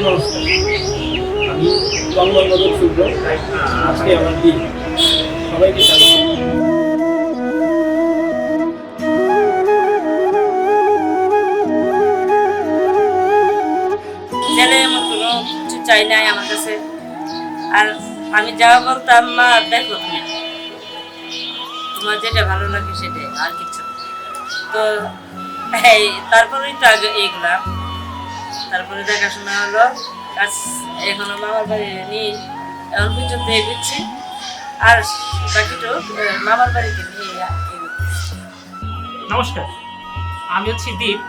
নমস্কার, আমি জঙ্গলবদল শুভ্র। আজকে আমার দিন, সবাইকে স্বাগত। ছেলে এমন কোনো কিছু চাই নাই আমার কাছে। আর আমি যা বলতাম, মা দেখো তুমি, তোমার যেটা ভালো লাগে সেটাই, আর কিছু না। তো এই তারপরেই তো আগে এগুলাম, তারপরে দেখাশোনা হলো, কাজ এখনো মামার বাড়ি নিয়ে এখন পর্যন্ত এগোচ্ছি। আর বাকিটা মামার বাড়িতে নিয়ে এগোচ্ছি। নমস্কার, আমি হচ্ছি দীপ।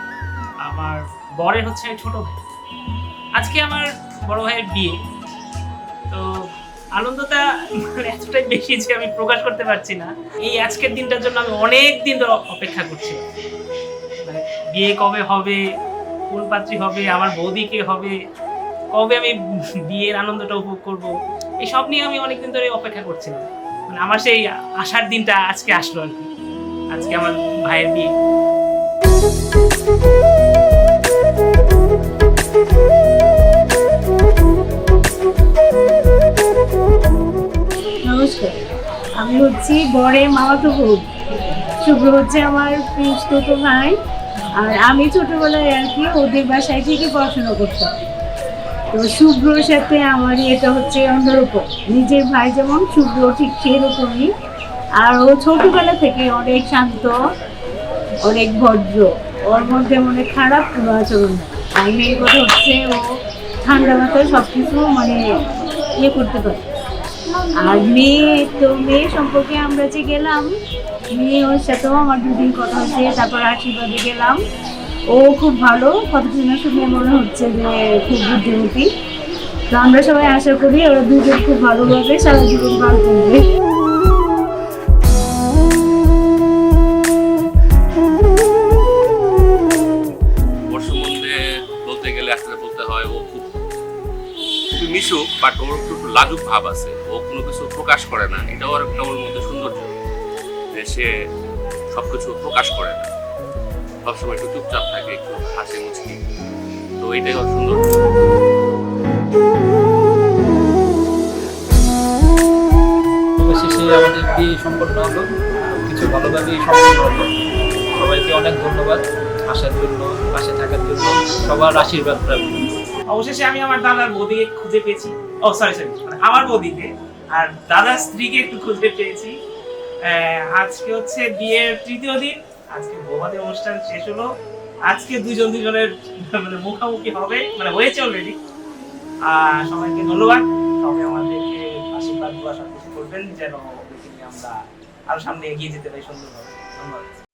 আমার বরের হচ্ছে আমি ছোট ভাই। আজকে আমার বড় ভাইয়ের বিয়ে, তো আনন্দটা মানে এতটাই বেশি যে আমি প্রকাশ করতে পারছি না। এই আজকের দিনটার জন্য আমি অনেক দিন ধরে অপেক্ষা করছি। মানে বিয়ে কবে হবে, কোন পাত্রী হবে, আমার বৌদি কে হবে, কবে আমি বিয়ের আনন্দটা উপভোগ করব, এই সব নিয়ে আমি অনেকদিন ধরে অপেক্ষা করছিলাম। মানে আমার সেই আসার দিনটা আজকে আসলো আর কি। আজকে আমার ভাইয়ের বিয়ে। নমস্কার, আমি হচ্ছি বরের মামাতো বোন। শুভ্র হচ্ছে আমার পিস্তত ভাই। আর আমি ছোটবেলায় আর কি ওদের বাসায় থেকে পড়াশোনা করতাম। তো শুভ্রর সাথে আমার এটা হচ্ছে অন্যরকম। নিজের ভাই যেমন, শুভ্র ঠিক সেরকমই। আর ও ছোটবেলা থেকে অনেক শান্ত, অনেক ভদ্র। ওর মধ্যে অনেক খারাপ কোনো আচরণ নেই। আর মেয়ের কথা হচ্ছে ও ঠান্ডা মাথায় সব কিছু মানে ইয়ে করতে পারে। আর মেয়ে সম্পর্কে আমরা যে গেলাম, ওর সাথেও আমার দুদিন কথা হয়েছে, তারপর আশীর্বাদে গেলাম। ও খুব ভালো, কথা শুনে মনে হচ্ছে যে খুব বুদ্ধিমতী। তো আমরা সবাই আশা করি ওরা দুজন খুব ভালোভাবে সারা জীবন পার করবে। ওর সম্বন্ধে বলতে গেলে আসলে বলতে হয় ও খুবই মিশুক, বাট ওর একটু লাজুক ভাব আছে। ও কোনো কিছু প্রকাশ করে না, এটাও আর একটা ওর মধ্যে সৌন্দর্য, যে সে সবকিছু প্রকাশ করে না, সবসময় একটু চুপচাপ থাকে, একটু হাসি মুচকি। তো এটাই ওর সৌন্দর্য। অবশেষে আমাদের বিয়ে সম্পন্ন হলো, কিছু ভালোভাবেই সম্পন্ন হলো। সবাইকে অনেক ধন্যবাদ আসার জন্য, পাশে থাকার জন্য, সবার আশীর্বাদ প্রাপ্য। অবশেষে আমি আমার দাদার বৌদিকে খুঁজে পেয়েছি। সরি, মানে আমার বৌদিকে আর দাদার স্ত্রীকে একটু খুঁজে পেয়েছি। আজকে হচ্ছে বিয়ের তৃতীয় দিন। আজকে বৌভাতে অনুষ্ঠান শেষ হলো। আজকে দুজনের মানে মুখোমুখি হবে, মানে হয়েছে অলরেডি। সবাইকে ধন্যবাদ। সবাই আমাদেরকে আশীর্বাদ বা সব কিছু করবেন, যেন আমরা আরো সামনে এগিয়ে যেতে পারি সুন্দরভাবে। ধন্যবাদ।